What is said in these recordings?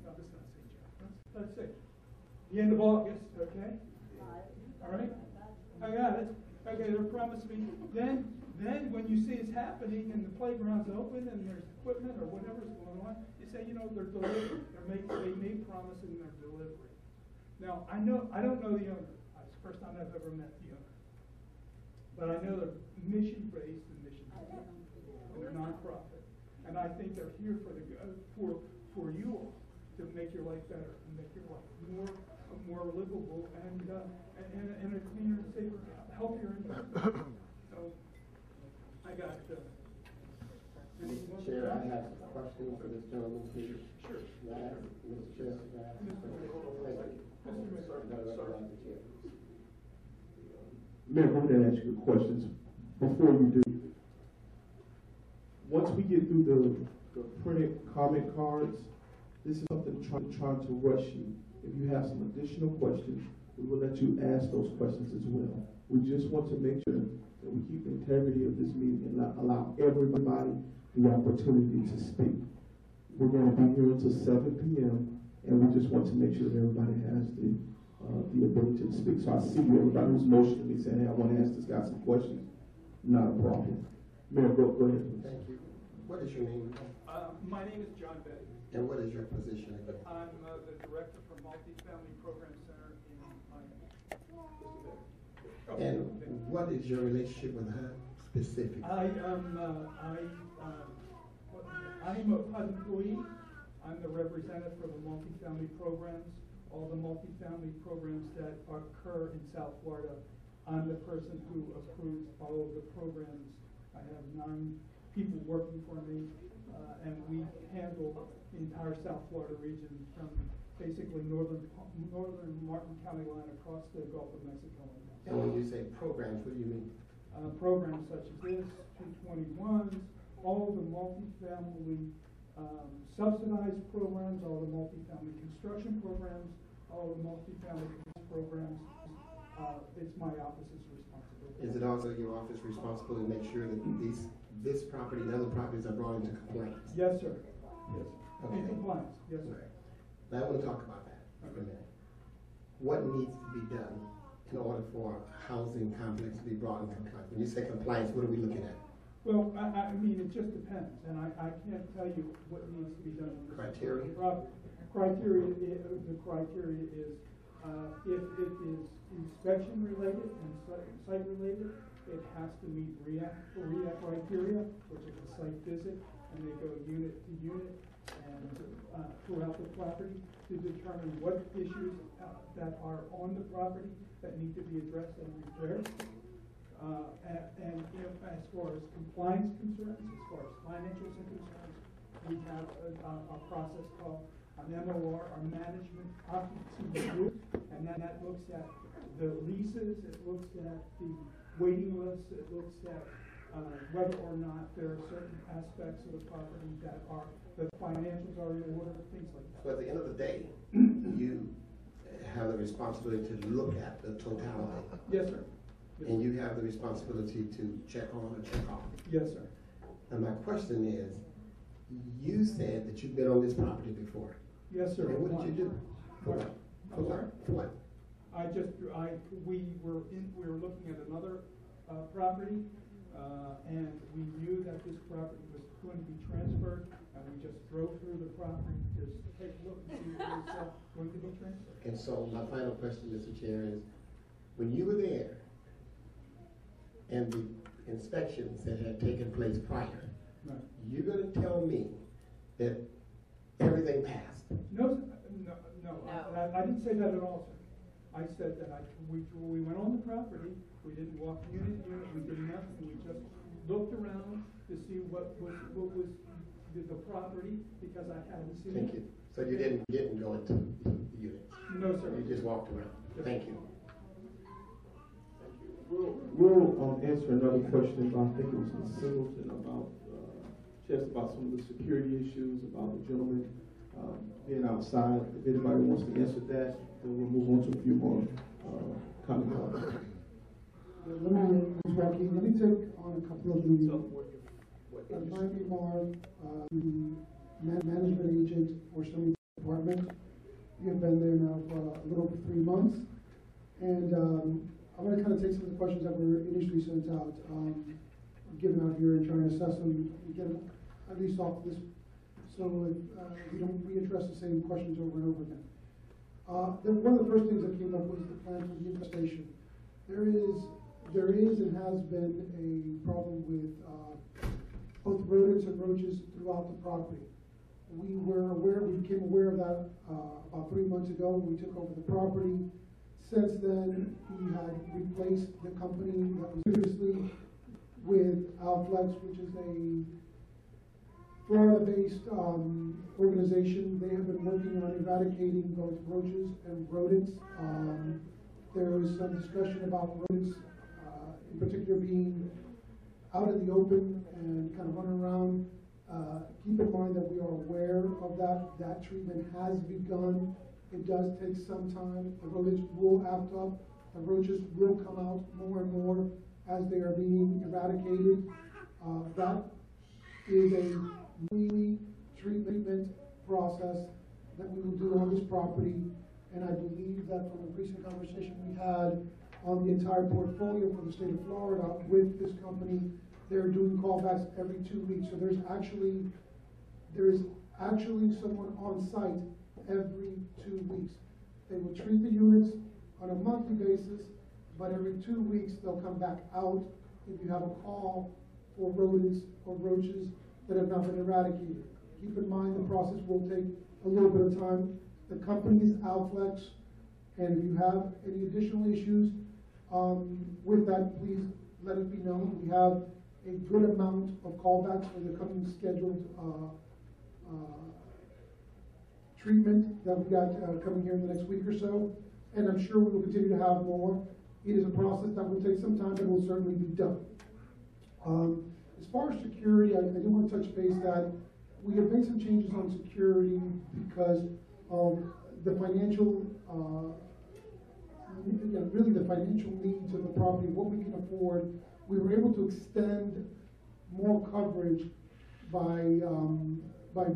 No, this is not St. John. Let's see. The end of August, okay? All right? I got it. Okay, they promised me. Then when you see it's happening and the playground's open and there's equipment or whatever's going on, you say, you know, they're delivering. They made promise and they're delivering. Now, I don't know the owner. It's the first time I've ever met the owner. But I know they're mission-based and mission-driven. And they're nonprofit. And I think they're here for you all to make your life better and make your life more livable and a cleaner, safer, healthier environment. So I got Chair, I have a question for this gentleman, please. Sure. Mr. Chair. Mayor, I'm going to ask you questions. Before you do, once we get through the printed comment cards, this is something trying to rush you. If you have some additional questions, we will let you ask those questions as well. We just want to make sure that we keep the integrity of this meeting and allow everybody the opportunity to speak. We're going to be here until 7 p.m. and we just want to make sure that everybody has the ability to speak. So I see everybody who's motioning me saying, hey, I want to ask this guy some questions. Not a problem. Mayor, go ahead, please. Thank you. What is your name? My name is John Betty. And what is your position again? I'm the director for Multifamily Program Center in Miami. And what is your relationship with HUD specifically? I'm a HUD employee. I'm the representative for the multifamily programs. All the multifamily programs that occur in South Florida, I'm the person who approves all of the programs. I have 9 people working for me, and we handle the entire South Florida region from basically northern Martin County line across the Gulf of Mexico. And when you say programs, what do you mean? Programs such as this, 221s, all the multifamily subsidized programs, all the multifamily construction programs, all the multifamily programs. It's my office's responsibility. Is it also your office responsible to make sure that this property and other properties are brought into compliance? Yes, sir. Yes. Okay. In compliance. Yes, sir. Now I want to talk about that for a minute. What needs to be done in order for a housing complex to be brought into compliance? When you say compliance, what are we looking at? Well, I mean, it just depends, and I can't tell you what needs to be done. Criteria? The criteria is if it is inspection related and site related, it has to meet REIA criteria, which is a site visit, and they go unit to unit and throughout the property to determine what issues that are on the property that need to be addressed and repaired. And if, as far as compliance concerns, as far as financials are concerned, we have a process called an MOR, our management occupancy review, and that looks at the leases, it looks at the waiting list, it looks at whether or not there are certain aspects of the property that the financials are in order, things like that. So at the end of the day, you have the responsibility to look at the totality. Yes, sir. And you have the responsibility to check on or check off. Yes, sir. And my question is, you said that you've been on this property before. Yes, sir. And what did you do? For what? For what? For what? We were looking at another property, and we knew that this property was going to be transferred, and we just drove through the property to take a look and see if it was going to be transferred. And so my final question, Mr. Chair, is when you were there and the inspections that had taken place prior, right, you're going to tell me that everything passed? No. I didn't say that at all, sir. I said that we went on the property, we didn't walk unit to unit, we did nothing, we just looked around to see what was the property, because I hadn't seen it. Thank you. So you didn't get and go into the units? No, sir. You just walked around? Yes. Thank you. We'll answer another question about, I think it was Ms. Singleton, about just about some of the security issues, about the gentleman being outside. If anybody wants to answer that, then we'll move on to a few more comments. Good morning, Ms. Joaquin. Let me take on a couple of duties. Miami Marv, the management agent for StoneyBrook department. You've been there now for a little over 3 months. And I'm going to kind of take some of the questions that were initially sent out, given out here and try and assess them and get them at least off this, so we don't readdress the same questions over and over again. One of the first things that came up was the plan for the infestation. There is and has been a problem with both rodents and roaches throughout the property. We became aware of that about 3 months ago when we took over the property. Since then, we had replaced the company that was previously with Alflex, which is a Florida-based organization. They have been working on eradicating both roaches and rodents. There was some discussion about rodents, in particular being out in the open and kind of running around. Keep in mind that we are aware of that. That treatment has begun. It does take some time. The rodents will act up. The roaches will come out more and more as they are being eradicated. That is a new treatment process that we will do on this property. And I believe that from a recent conversation we had on the entire portfolio for the state of Florida with this company, they're doing callbacks every 2 weeks. So there is actually someone on site every 2 weaches. They will treat the units on a monthly basis, but every 2 weeks they'll come back out if you have a call for rodents or roaches that have not been eradicated. Keep in mind the process will take a little bit of time. The company is Alflex, and if you have any additional issues with that, please let it be known. We have a good amount of callbacks for the coming scheduled treatment that we got coming here in the next week or so, and I'm sure we will continue to have more. It is a process that will take some time, but will certainly be done. As far as security, I do want to touch base that we have made some changes on security because of the financial, really the financial needs of the property, what we can afford. We were able to extend more coverage by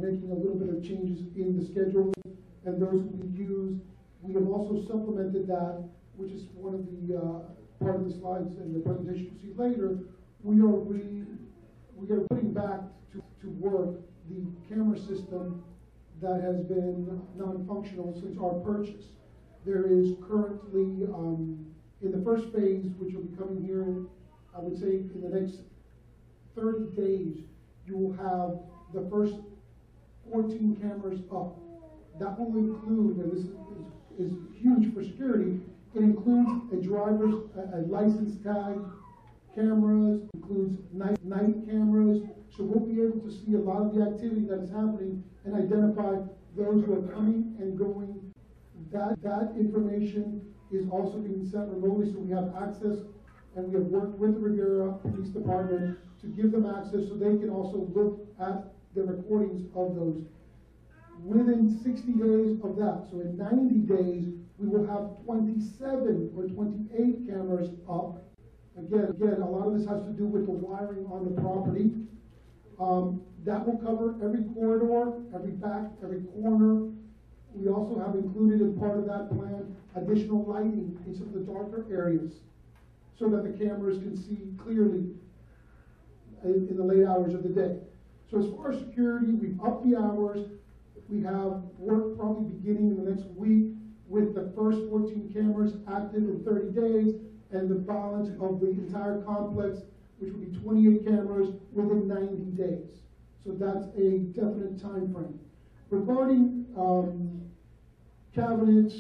making a little bit of changes in the schedule, and those will be used. We have also supplemented that, which is one of the part of the slides and the presentation you'll see later. We are putting back to work the camera system that has been non-functional since our purchase. There is currently, in the first phase, which will be coming here, I would say in the next 30 days, you will have the first 14 cameras up. That will include, and this is huge for security, it includes a license tag, cameras, includes night cameras, so we'll be able to see a lot of the activity that is happening and identify those who are coming and going. That information is also being sent remotely, so we have access, and we have worked with the Riviera Police Department to give them access so they can also look at the recordings of those. Within 60 days of that, so in 90 days, we will have 27 or 28 cameras up. Again, a lot of this has to do with the wiring on the property. That will cover every corridor, every back, every corner. We also have included in part of that plan additional lighting in some of the darker areas so that the cameras can see clearly in the late hours of the day. So as far as security, we've upped the hours. We have work probably beginning in the next week with the first 14 cameras active in 30 days and the balance of the entire complex, which will be 28 cameras within 90 days. So that's a definite time frame. Regarding cabinets,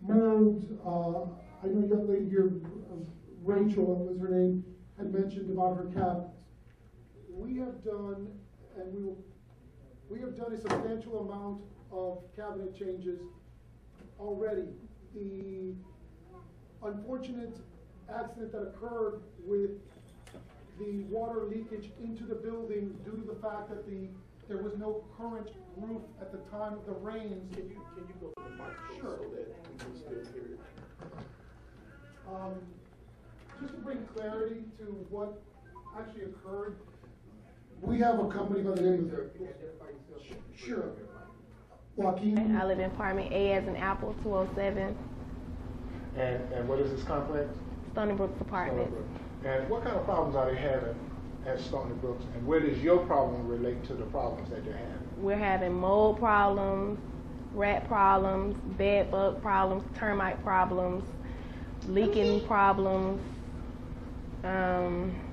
molds, I know a young lady here, Rachel was her name, had mentioned about her cabinets. We have done, and we have done a substantial amount of cabinet changes already. The unfortunate accident that occurred with the water leakage into the building due to the fact that there was no current roof at the time of the rains. Can you go to the microphone? Sure. So that we can still hear it? Just to bring clarity to what actually occurred, we have a company by the name of... Sure. Joaquin? I live in apartment A as in Apple, 207, And what is this complex? StoneyBrook Apartments. And what kind of problems are they having at StoneyBrook? And where does your problem relate to the problems that they're having? We're having mold problems, rat problems, bed bug problems, termite problems, leaking problems. How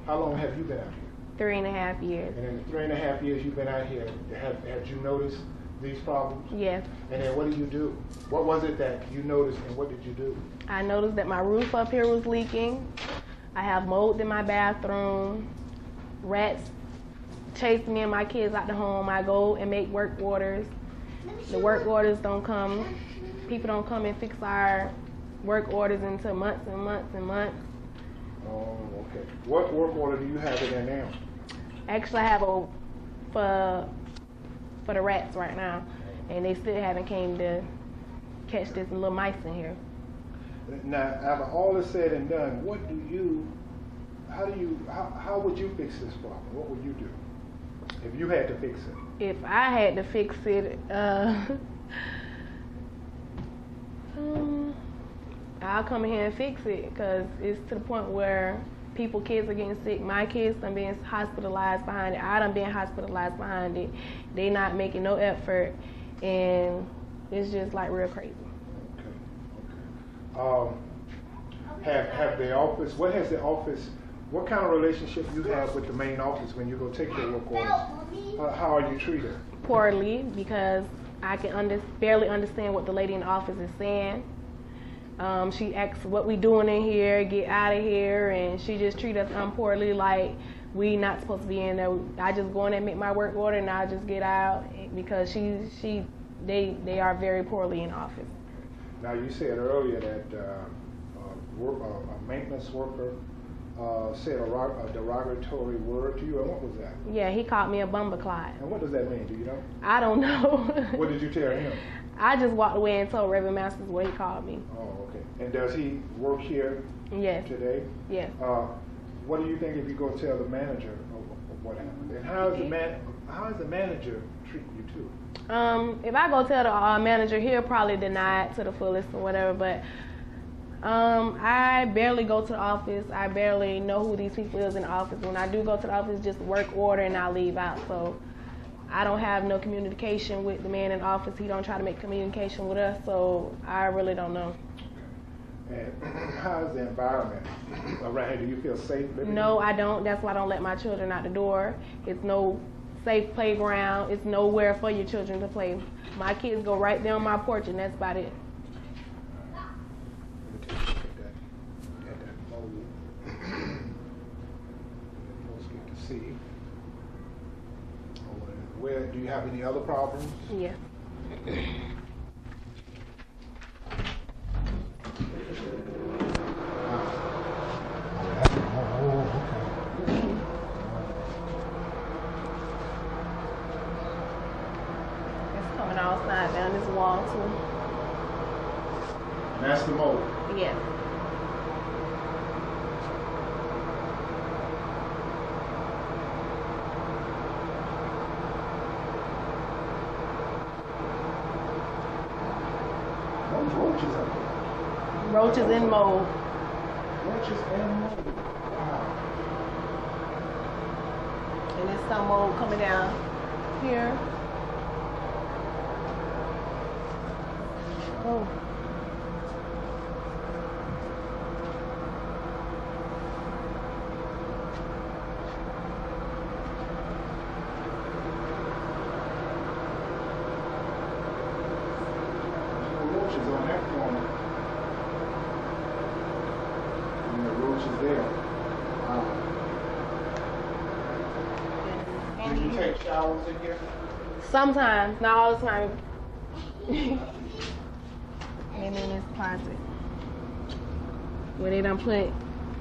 long have you been out here? 3.5 years. And in the 3.5 years you've been out here, have you noticed these problems? Yes. And then what do you do? What was it that you noticed and what did you do? I noticed that my roof up here was leaking. I have mold in my bathroom. Rats chase me and my kids out the home. I go and make work orders. The work orders don't come. People don't come and fix our work orders until months and months and months. Oh, okay. What work order do you have in there now? Actually, I have a for the rats right now, and they still haven't came to catch this little mice in here. Now, after all is said and done, how would you fix this problem? What would you do if you had to fix it? If I had to fix it, I'll come in here and fix it, because it's to the point where kids are getting sick. My kids done being hospitalized behind it. I done been hospitalized behind it. They not making no effort, and it's just like real crazy. Okay. Have the office, what kind of relationship you have with the main office when you go take your work orders? How are you treated? Poorly, because I can barely understand what the lady in the office is saying. She asks what we doing in here, get out of here, and she just treat us poorly, like we not supposed to be in there. I just go in and make my work order and I just get out, because they are very poorly in the office. Now you said earlier that a maintenance worker said a derogatory word to you, and what was that? Yeah, he called me a bumbleclot. And what does that mean? Do you know? I don't know. What did you tell him? I just walked away and told Reverend Masters what he called me. Oh, okay. And does he work here Yes. today? Yes. What do you think if you go tell the manager of what happened? And how is the manager treating you too? If I go tell the manager, he'll probably deny it to the fullest or whatever, but I barely go to the office. I barely know who these people is in the office. When I do go to the office, just work order and I leave out. So I don't have no communication with the man in the office. He don't try to make communication with us, so I really don't know. And how is the environment around here? Do you feel safe living No, here? I don't. That's why I don't let my children out the door. It's no safe playground. It's nowhere for your children to play. My kids go right there on my porch, and that's about it. Let me take a look at that mold. Let's get to see. Where do you have any other problems? Yeah. It's coming outside down this wall too. And that's the mold. Yeah. Those roaches up there. Roaches and mold. Roaches and mold. Wow. And there's some mold coming down here. Oh. Roaches on that corner. And the roaches there. Wow. Do you take showers in here? Sometimes, not all the time. And in this closet, where they done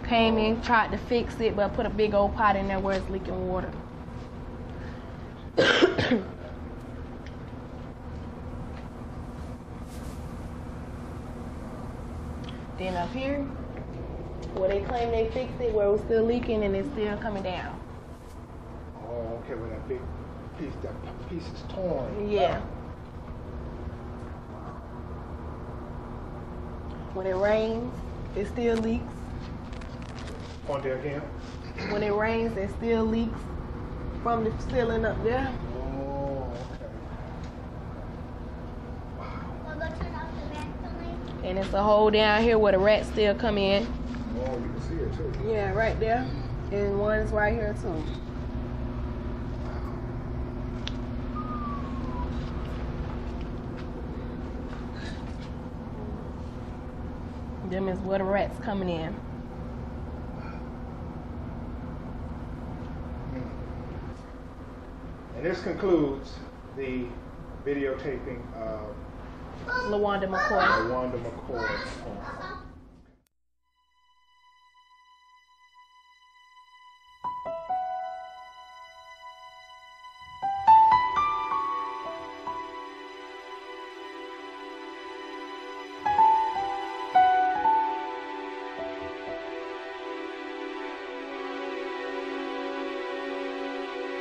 came in, tried to fix it, but put a big old pot in there where it's leaking water. Then up here, where they claim they fixed it, where it was still leaking and it's still coming down. Oh, okay, well that big piece, that piece is torn. Yeah. When it rains, it still leaks. On there again? When it rains, it still leaks from the ceiling up there. Oh, okay. And it's a hole down here where the rats still come in. Oh, you can see it too. Yeah, right there. And one's right here too. Them is where the rats coming in. And this concludes the videotaping of LaWanda McCoy. Wanda McCoy's home.